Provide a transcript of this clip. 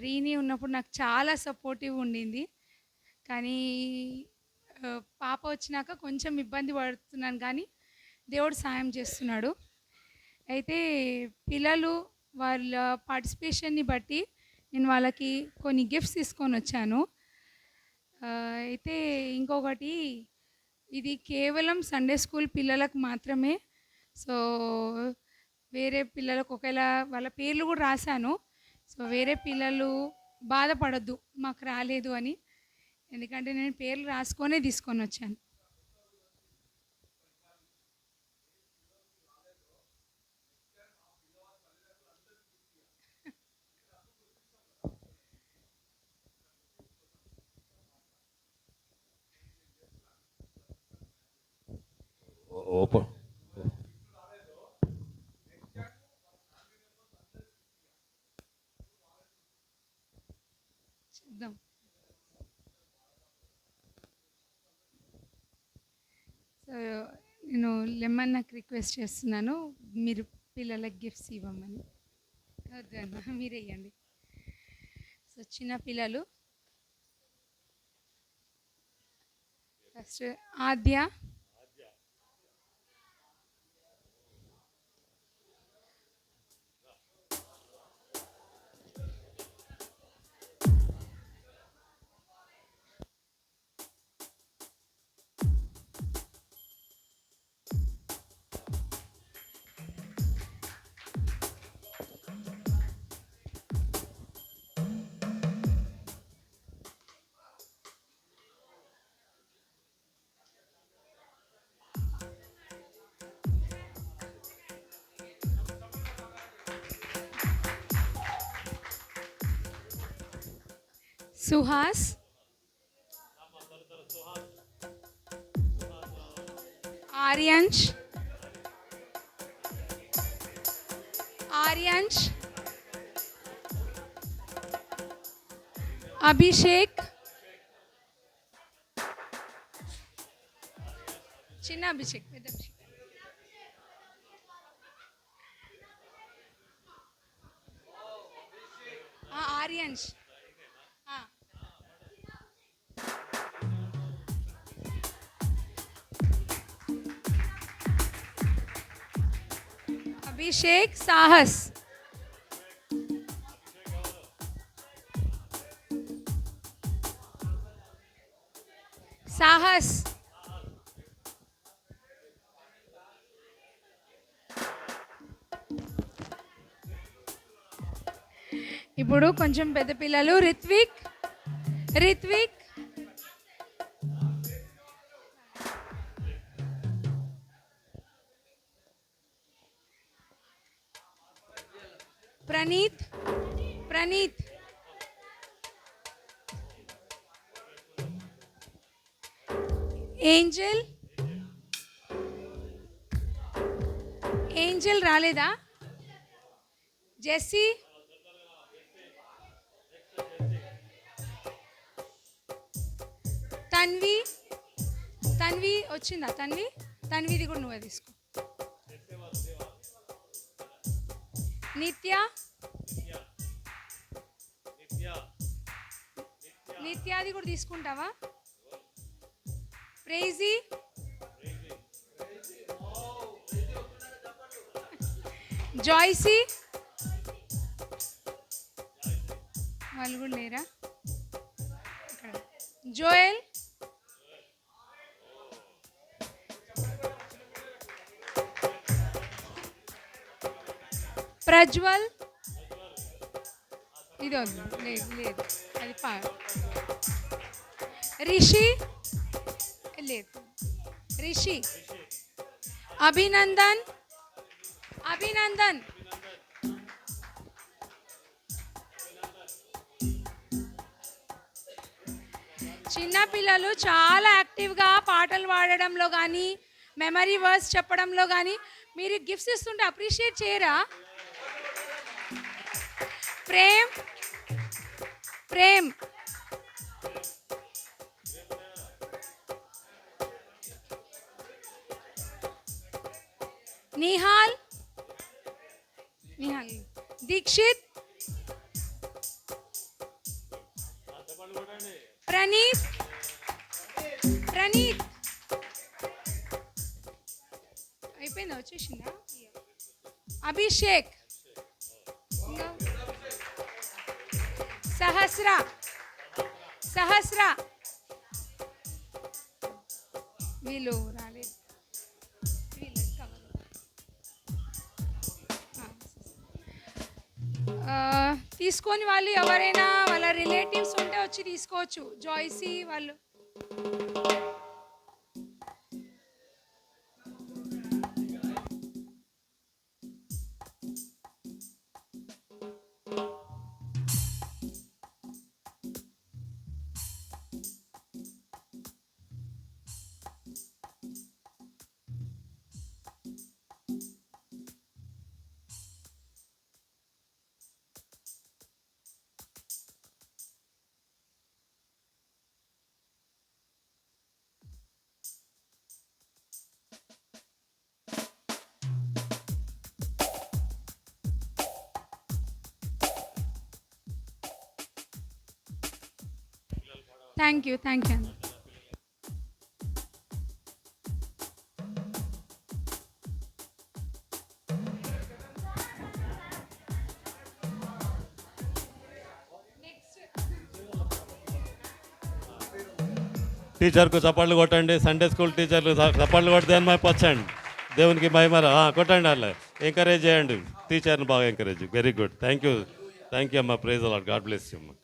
రీని ఉన్నప్పుడు నాకు చాలా సపోర్టివ్ ఉండింది. కానీ పాప వచ్చినాక కొంచెం ఇబ్బంది పడుతున్నాను కానీ దేవుడు సాయం చేస్తున్నాడు. అయితే పిల్లలు వాళ్ళ పార్టిసిపేషన్‌ని బట్టి నేను వాళ్ళకి కొన్ని గిఫ్ట్స్ తీసుకొనొచ్చాను. అయితే ఇంకొకటి ఇది కేవలం సండే స్కూల్ పిల్లలకు మాత్రమే. సో, వేరే పిల్లలకు ఒకవేళ వాళ్ళ పేర్లు కూడా రాశాను. సో, వేరే పిల్లలు బాధపడొద్దు మాకు రాలేదు అని. ఎందుకంటే నేను పేర్లు రాసుకొనే తీసుకొనొచ్చాను. ఓపెన్. చూద్దాం. సో, నేను లెమన్నకి రిక్వెస్ట్ చేస్తున్నాను. మీరు పిల్లలకి గిఫ్ట్స్ ఇవ్వమని. వద్దన్నా మీరే ఇయ్యండి. సో, చిన్న పిల్లలు ఫస్ట్ ఆద్య, సుహాస్, ఆర్యాంష్, అభిషేక్, చిన్న అభిషేక్, పెద్ద అభిషేక్, ఆర్యాంష్, అభిషేక్, సాహస్, సాహస్, ఇప్పుడు కొంచెం పెద్ద పిల్లలు రిత్విక్, రిత్విక్, ప్రణీత్, ప్రణీత్, ఏంజల్, ఏంజల్ రాలేదా? జెస్సీ, తన్వి, తన్వి వచ్చిందా? తన్వి, తన్విది కూడా నువ్వే తీసుకో. నిత్య, నిత్యాది కూడా తీసుకుంటావా? ప్రైజీ, జాయ్సీ, వాళ్ళు కూడా లేరా? జోయల్, ప్రజ్వల్, ఇది వద్దు, లేదు లేదు అది రిషి, లేదు రిషి, అభినందన్, అభినందన్, చిన్నపిల్లలు చాలా యాక్టివ్గా పాటలు పాడడంలో కానీ మెమరీ వర్స్ చెప్పడంలో కానీ మీరు గిఫ్ట్స్ ఇస్తుంటే అప్రిషియేట్ చేయరా? ప్రేమ్, ప్రేమ్, నిహాల్, నిహాల్, దీక్షిత్, ప్రణీత్ ప్రణీత్ అయిపోయిందా, వచ్చేసిందా? అభిషేక్, ఇంకా సహస్ర సహస్ర, వీళ్ళు రాలేదు. వీళ్ళు cover. తీసుకొని వాళ్ళు ఎవరైనా వాళ్ళ రిలేటివ్స్ ఉంటే వచ్చి తీసుకోవచ్చు. జాయ్సీ వాళ్ళు. థ్యాంక్ యూ అండి. టీచర్కు చప్పట్లు కొట్టండి. సండే స్కూల్ టీచర్లు చప్పట్లు కొడితే అని వచ్చండి. దేవునికి మహిమరా కొట్టండి. అలా ఎంకరేజ్ చేయండి టీచర్ని, బాగా encourage. Very good. Thank you అమ్మా. Praise a lot. God bless you అమ్మా.